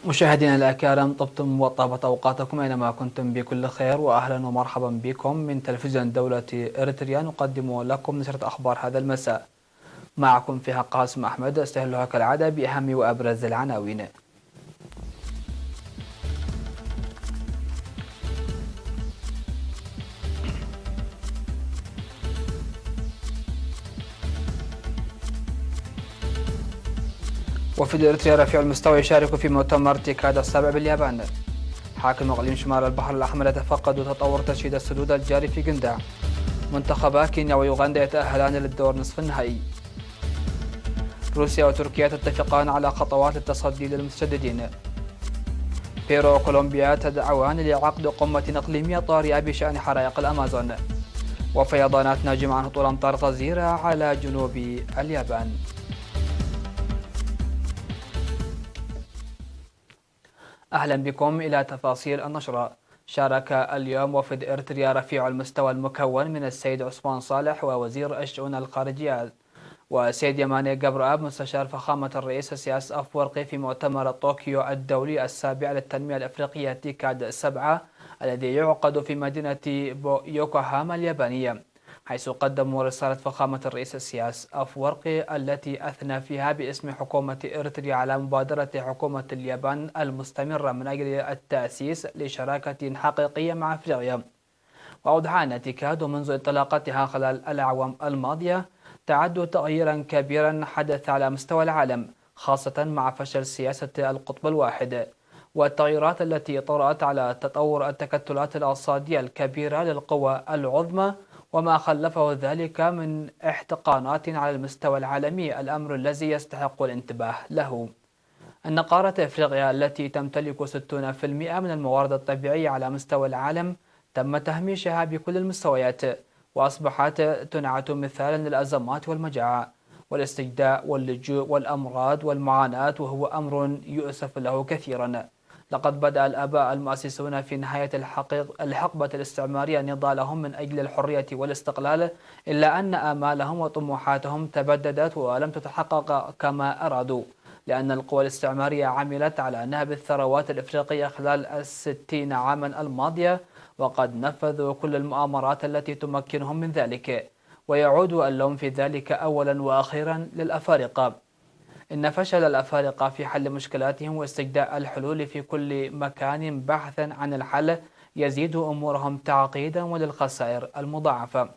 مشاهدينا الأكارم، طبتم وطابت أوقاتكم أينما كنتم بكل خير، وأهلا ومرحبا بكم من تلفزيون دولة إريتريا. نقدم لكم نشرة أخبار هذا المساء. معكم فيها قاسم أحمد، أستهلها كالعادة بأهم وأبرز العناوين. وفد إريتريا رفيع المستوى يشارك في مؤتمر تيكاد السابع باليابان. حاكم إقليم شمال البحر الأحمر يتفقد تطور تشييد السدود الجاري في قندع. منتخبا كينيا ويوغندا يتأهلان للدور نصف النهائي. روسيا وتركيا تتفقان على خطوات التصدي للمتشددين. بيرو وكولومبيا تدعوان لعقد قمة إقليمية طارئة بشأن حرائق الأمازون. وفيضانات ناجمة عن هطول أمطار غزيرة على جنوب اليابان. أهلا بكم إلى تفاصيل النشرة. شارك اليوم وفد إريتريا رفيع المستوى المكون من السيد عثمان صالح ووزير الشؤون الخارجية وسيد يماني جبرآب مستشار فخامة الرئيس السياسي أفورقي في مؤتمر طوكيو الدولي السابع للتنمية الأفريقية تيكاد السبعة الذي يعقد في مدينة يوكوهاما اليابانية، حيث قدموا رسالة فخامة الرئيس السياسي أفورقي التي أثنى فيها باسم حكومة إريتريا على مبادرة حكومة اليابان المستمرة من أجل التأسيس لشراكة حقيقية مع أفريقيا. وأوضح أن تيكاد منذ انطلاقتها خلال الأعوام الماضية تعد تغييرا كبيرا حدث على مستوى العالم، خاصة مع فشل سياسة القطب الواحد والتغييرات التي طرأت على تطور التكتلات الاقتصادية الكبيرة للقوى العظمى، وما خلفه ذلك من احتقانات على المستوى العالمي، الأمر الذي يستحق الانتباه له. أن قارة أفريقيا التي تمتلك 60% من الموارد الطبيعية على مستوى العالم تم تهميشها بكل المستويات، وأصبحت تنعت مثالا للأزمات والمجاعة والاستجداء واللجوء والأمراض والمعاناة، وهو أمر يؤسف له كثيرا. لقد بدأ الآباء المؤسسون في نهاية الحقبة الاستعمارية نضالهم من أجل الحرية والاستقلال، إلا أن آمالهم وطموحاتهم تبددت ولم تتحقق كما أرادوا، لأن القوى الاستعمارية عملت على نهب الثروات الإفريقية خلال 60 عاما الماضية، وقد نفذوا كل المؤامرات التي تمكنهم من ذلك. ويعود اللوم في ذلك أولا وأخيرا للأفارقة. إن فشل الأفارقة في حل مشكلاتهم واستجداء الحلول في كل مكان بحثا عن الحل يزيد أمورهم تعقيدا وللخسائر المضاعفة.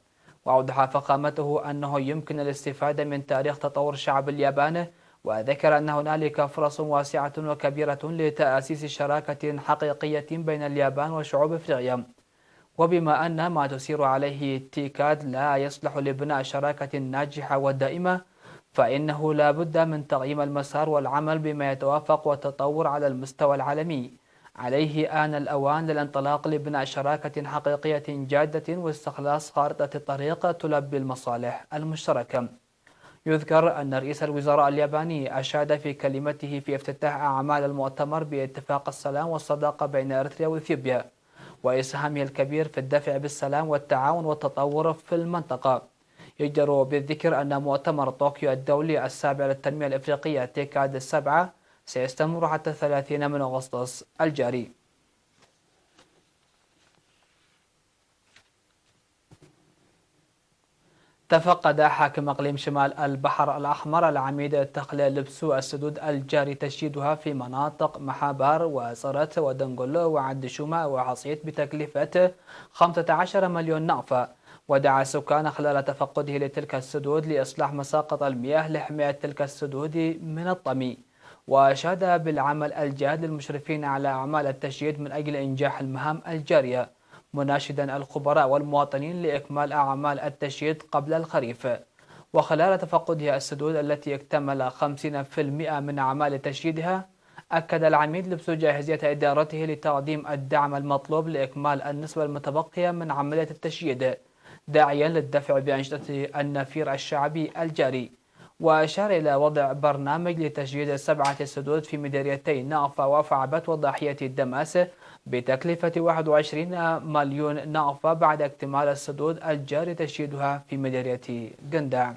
وأوضح فخامته أنه يمكن الاستفادة من تاريخ تطور شعب اليابان، وذكر أن هنالك فرص واسعة وكبيرة لتأسيس شراكة حقيقية بين اليابان وشعوب أفريقيا. وبما أن ما تسير عليه تيكاد لا يصلح لبناء شراكة ناجحة ودائمة، فإنه لا بد من تقييم المسار والعمل بما يتوافق والتطور على المستوى العالمي. عليه آن الأوان للانطلاق لبناء شراكة حقيقية جادة واستخلاص خارطة طريق تلبي المصالح المشتركة. يذكر أن رئيس الوزراء الياباني أشاد في كلمته في افتتاح أعمال المؤتمر باتفاق السلام والصداقة بين إريتريا وإثيوبيا، وإسهامه الكبير في الدفع بالسلام والتعاون والتطور في المنطقة. يجدر بالذكر أن مؤتمر طوكيو الدولي السابع للتنمية الإفريقية تيكاد السبعة سيستمر حتى 30 من أغسطس الجاري. تفقد حاكم اقليم شمال البحر الاحمر العميد التقلية لبسو السدود الجاري تشييدها في مناطق محابار وصرت ودنقلو وعد شومة وعصيت بتكلفة 15 مليون نقفة. ودعا السكان خلال تفقده لتلك السدود لإصلاح مساقط المياه لحماية تلك السدود من الطمي، وأشاد بالعمل الجاد للمشرفين على أعمال التشييد من أجل إنجاح المهام الجارية، مناشدا الخبراء والمواطنين لإكمال أعمال التشييد قبل الخريف. وخلال تفقده السدود التي اكتمل 50% من أعمال تشييدها، أكد العميد لبسو جاهزية إدارته لتقديم الدعم المطلوب لإكمال النسبة المتبقية من عملية التشييد، داعيا للدفع بأنشطة النفير الشعبي الجاري. وأشار إلى وضع برنامج لتشييد 7 سدود في مديريتي ناقفة وفعبت وضاحية الدماس بتكلفة 21 مليون نقفة بعد اكتمال السدود الجاري تشييدها في مديرية قندع.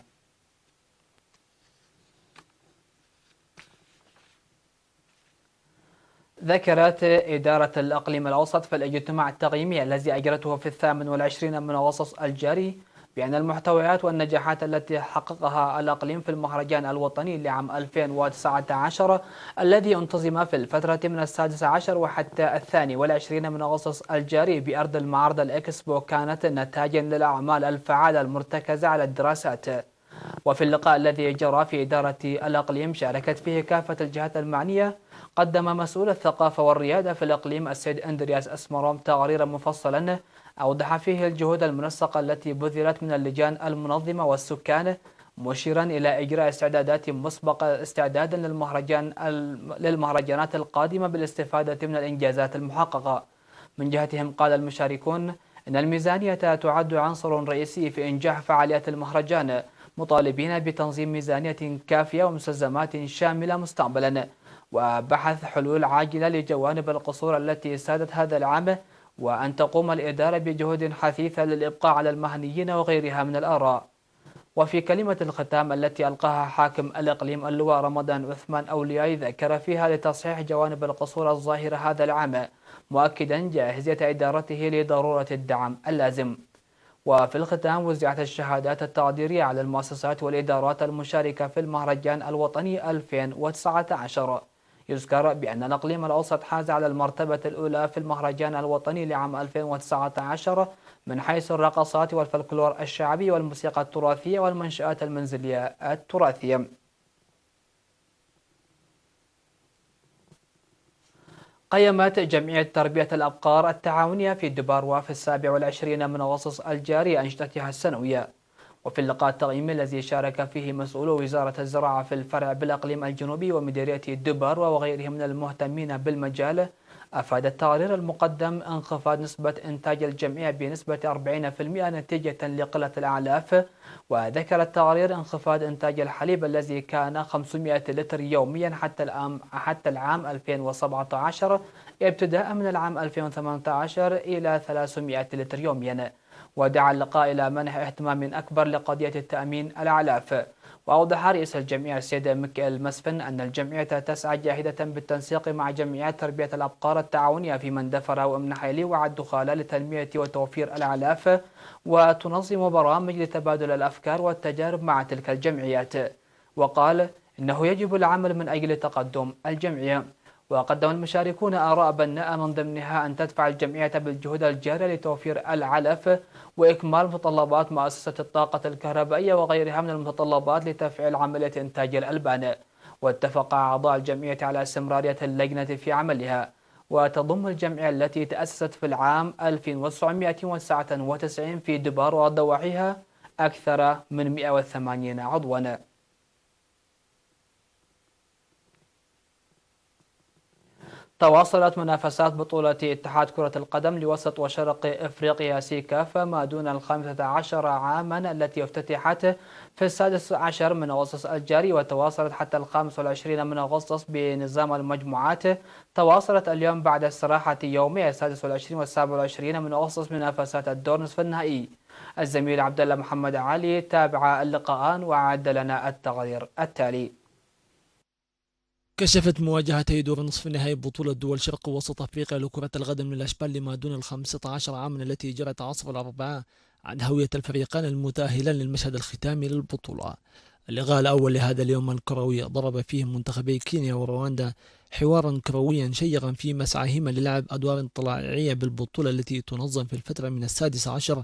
ذكرت إدارة الإقليم الأوسط في الاجتماع التقييمي الذي أجرته في 28 من أغسطس الجاري بأن المحتويات والنجاحات التي حققها الإقليم في المهرجان الوطني لعام 2019 الذي انتظم في الفترة من 16 وحتى 22 من أغسطس الجاري بأرض المعرض الإكسبو كانت نتاجا للأعمال الفعالة المرتكزة على الدراسات. وفي اللقاء الذي جرى في إدارة الإقليم شاركت فيه كافة الجهات المعنية، قدم مسؤول الثقافة والريادة في الإقليم السيد أندرياس أسمروم تقريرا مفصلا أوضح فيه الجهود المنسقة التي بذلت من اللجان المنظمة والسكان، مشيرا إلى إجراء استعدادات مسبقة استعدادا للمهرجانات القادمة بالاستفادة من الإنجازات المحققة. من جهتهم قال المشاركون إن الميزانية تعد عنصر رئيسي في إنجاح فعاليات المهرجان، مطالبين بتنظيم ميزانية كافية ومستلزمات شاملة مستقبلا، وبحث حلول عاجلة لجوانب القصور التي سادت هذا العام، وأن تقوم الإدارة بجهود حثيثة للإبقاء على المهنيين وغيرها من الآراء. وفي كلمة الختام التي ألقاها حاكم الإقليم اللواء رمضان عثمان أولياء ذكر فيها لتصحيح جوانب القصور الظاهرة هذا العام، مؤكدا جاهزية إدارته لضرورة الدعم اللازم. وفي الختام وزعت الشهادات التقديرية على المؤسسات والإدارات المشاركة في المهرجان الوطني 2019. يذكر بأن الإقليم الأوسط حاز على المرتبة الأولى في المهرجان الوطني لعام 2019 من حيث الرقصات والفلكلور الشعبي والموسيقى التراثية والمنشآت المنزلية التراثية. قيمت جمعية تربية الأبقار التعاونية في دباروا في 27 من أغسطس الجاري أنشطتها السنوية. وفي اللقاء التقييمي الذي شارك فيه مسؤولو وزارة الزراعة في الفرع بالإقليم الجنوبي ومديرية دباروا وغيرهم من المهتمين بالمجال، أفاد التقرير المقدم انخفاض نسبة إنتاج الجمعية بنسبة 40% نتيجة لقلة الأعلاف. وذكر التقرير انخفاض إنتاج الحليب الذي كان 500 لتر يوميا حتى العام 2017 ابتداء من العام 2018 إلى 300 لتر يوميا. ودعا اللقاء إلى منح اهتمام أكبر لقضية التأمين الأعلاف. وأوضح رئيس الجمعية السيد ميكائيل مسفن أن الجمعية تسعى جاهدة بالتنسيق مع جمعيات تربية الأبقار التعاونية في مندفرة وأمن حيلي وعدخالة لتنمية وتوفير الأعلاف، وتنظم برامج لتبادل الأفكار والتجارب مع تلك الجمعيات. وقال إنه يجب العمل من أجل تقدم الجمعية. وقدم المشاركون آراء بناءة من ضمنها أن تدفع الجمعية بالجهود الجارية لتوفير العلف وإكمال متطلبات مؤسسة الطاقة الكهربائية وغيرها من المتطلبات لتفعيل عملية إنتاج الألبان. واتفق أعضاء الجمعية على استمرارية اللجنة في عملها. وتضم الجمعية التي تأسست في العام 1999 في دبار وضواحيها أكثر من 180 عضواً. تواصلت منافسات بطولة اتحاد كرة القدم لوسط وشرق إفريقيا سيكافا ما دون 15 عاما التي افتتحت في 16 من أغسطس الجاري وتواصلت حتى 25 من أغسطس بنظام المجموعات. تواصلت اليوم بعد استراحة يومي 26 و 27 من أغسطس منافسات الدور نصف النهائي. الزميل عبد الله محمد علي تابع اللقاءان وأعد لنا التقرير التالي. كشفت مواجهتي دور نصف النهائي بطولة دول شرق ووسط أفريقيا لكرة القدم للأشبال لما دون 15 عاما التي جرت عصر الأربعاء عن هوية الفريقين المتأهلين للمشهد الختامي للبطولة. اللقاء الأول لهذا اليوم الكروي ضرب فيه منتخبي كينيا ورواندا حوارا كرويا شيقا في مسعيهما للعب أدوار طلائعية بالبطولة التي تنظم في الفترة من 16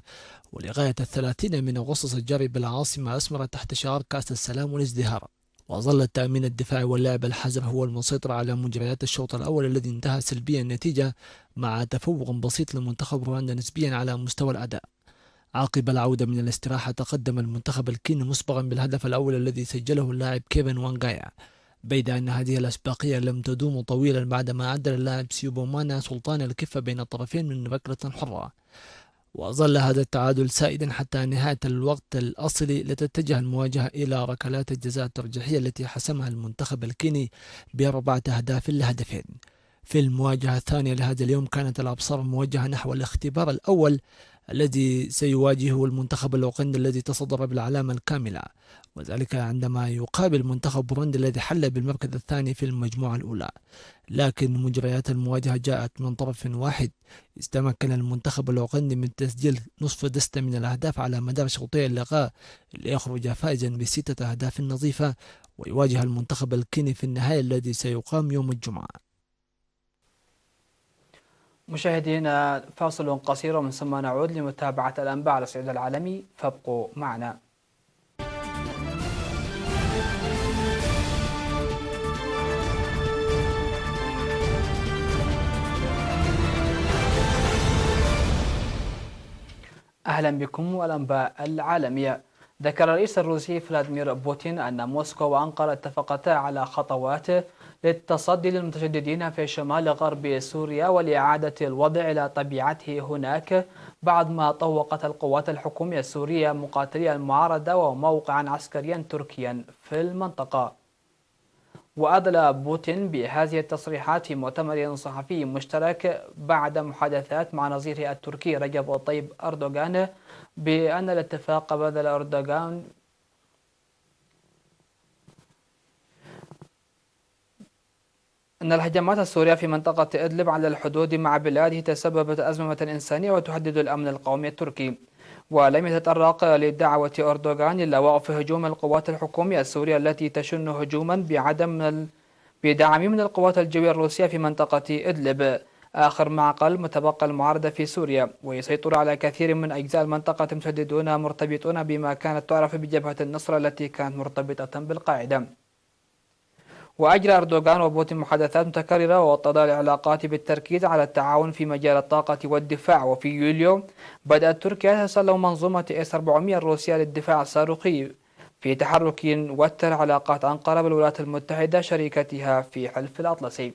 ولغاية 30 من أغسطس الجاري بالعاصمة أسمرة تحت شعار كأس السلام والازدهار. وظل التأمين الدفاعي واللعب الحذر هو المسيطر على مجريات الشوط الأول الذي انتهى سلبيا النتيجة مع تفوق بسيط لمنتخب رواندا نسبيا على مستوى الأداء. عقب العودة من الاستراحة تقدم المنتخب الكيني مسبقا بالهدف الأول الذي سجله اللاعب كيفن وانغايا، بيد أن هذه الأسباقية لم تدوم طويلا بعدما عدل اللاعب سيوبومانا سلطان الكفة بين الطرفين من ركلة حرة. وظل هذا التعادل سائدا حتى نهاية الوقت الأصلي لتتجه المواجهة إلى ركلات الجزاء الترجيحية التي حسمها المنتخب الكيني ب4 أهداف لهدفين. في المواجهة الثانية لهذا اليوم كانت الأبصار موجهة نحو الاختبار الأول الذي سيواجهه المنتخب الأوغندي الذي تصدر بالعلامة الكاملة، وذلك عندما يقابل منتخب بوروندي الذي حل بالمركز الثاني في المجموعة الأولى. لكن مجريات المواجهة جاءت من طرف واحد، استمكن المنتخب الأوغندي من تسجيل نصف دستة من الأهداف على مدار شوطي اللقاء ليخرج فائزا بستة أهداف نظيفة، ويواجه المنتخب الكيني في النهائي الذي سيقام يوم الجمعة. مشاهدينا، فاصل قصير ومن ثم نعود لمتابعة الأنباء على الصعيد العالمي، فابقوا معنا. أهلا بكم والأنباء العالمية. ذكر الرئيس الروسي فلاديمير بوتين أن موسكو وأنقرة اتفقتا على خطوات للتصدي للمتشددين في شمال غرب سوريا ولإعادة الوضع إلى طبيعته هناك، بعد ما طوقت القوات الحكومية السورية مقاتلي المعارضة وموقعا عسكريا تركيا في المنطقة. وأدلى بوتين بهذه التصريحات في مؤتمر صحفي مشترك بعد محادثات مع نظيره التركي رجب طيب أردوغان بأن الاتفاق بذل أردوغان أن الهجمات السورية في منطقة إدلب على الحدود مع بلاده تسببت أزمة إنسانية وتهدد الأمن القومي التركي. ولم يتطرق لدعوة أردوغان إلى وقف هجوم القوات الحكومية السورية التي تشن هجوما بدعم من القوات الجوية الروسية في منطقة إدلب، آخر معقل متبقى المعارضة في سوريا، ويسيطر على كثير من أجزاء المنطقة متشددون مرتبطون بما كانت تعرف بجبهة النصرة التي كانت مرتبطة بالقاعدة. وأجرى أردوغان وبوتين محادثات متكررة ووطد العلاقات بالتركيز على التعاون في مجال الطاقة والدفاع. وفي يوليو بدأت تركيا تسلم منظومة S-400 الروسية للدفاع الصاروخي في تحرك وتر علاقات أنقرة بالولايات المتحدة شريكتها في حلف الأطلسي.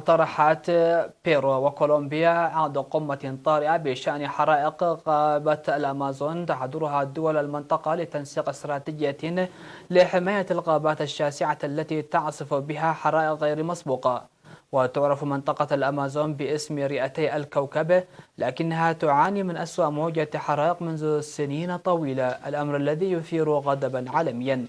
طرحت بيرو وكولومبيا عقد قمة طارئة بشأن حرائق غابة الأمازون تحضرها دول المنطقة لتنسيق استراتيجية لحماية الغابات الشاسعة التي تعصف بها حرائق غير مسبوقة. وتعرف منطقة الأمازون باسم رئتي الكوكب، لكنها تعاني من أسوأ موجة حرائق منذ سنين طويلة، الأمر الذي يثير غضبا عالميا.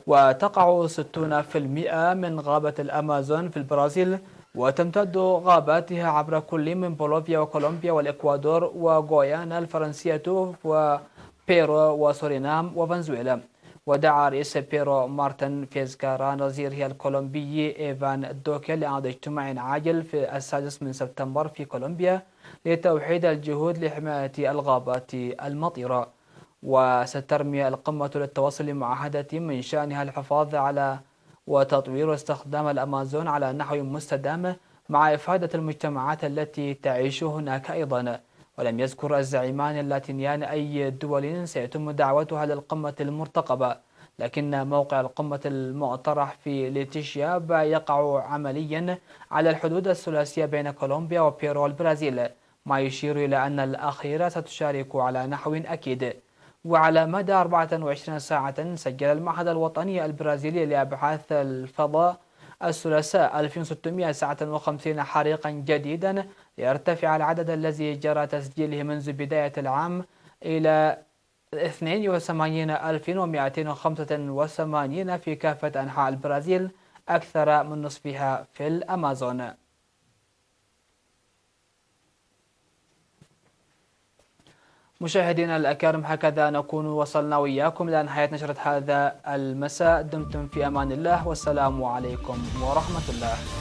وتقع 60% من غابة الأمازون في البرازيل، وتمتد غاباتها عبر كل من بوليفيا وكولومبيا والإكوادور وغويانا الفرنسية وبيرو وسورينام وفنزويلا. ودعا رئيس بيرو مارتن فيزكارا نظيره الكولومبي إيفان دوكي لعقد اجتماع عاجل في 6 سبتمبر في كولومبيا لتوحيد الجهود لحماية الغابات المطيرة. وسترمي القمة للتوصل لمعاهدة من شأنها الحفاظ على وتطوير استخدام الأمازون على نحو مستدام مع إفادة المجتمعات التي تعيش هناك أيضا. ولم يذكر الزعيمان اللاتينيان أي دول سيتم دعوتها للقمة المرتقبة، لكن موقع القمة المقترح في ليتيشيا يقع عمليا على الحدود الثلاثية بين كولومبيا وبيرو والبرازيل، ما يشير إلى أن الأخيرة ستشارك على نحو أكيد. وعلى مدى 24 ساعة سجل المعهد الوطني البرازيلي لأبحاث الفضاء الثلاثاء 1600 ساعة و50 حريقا جديدا، ليرتفع العدد الذي جرى تسجيله منذ بداية العام إلى 82,285 في كافة أنحاء البرازيل، أكثر من نصفها في الأمازون. مشاهدينا الأكارم، هكذا نكون وصلنا وإياكم إلى نهاية نشرة هذا المساء. دمتم في أمان الله، والسلام عليكم ورحمة الله.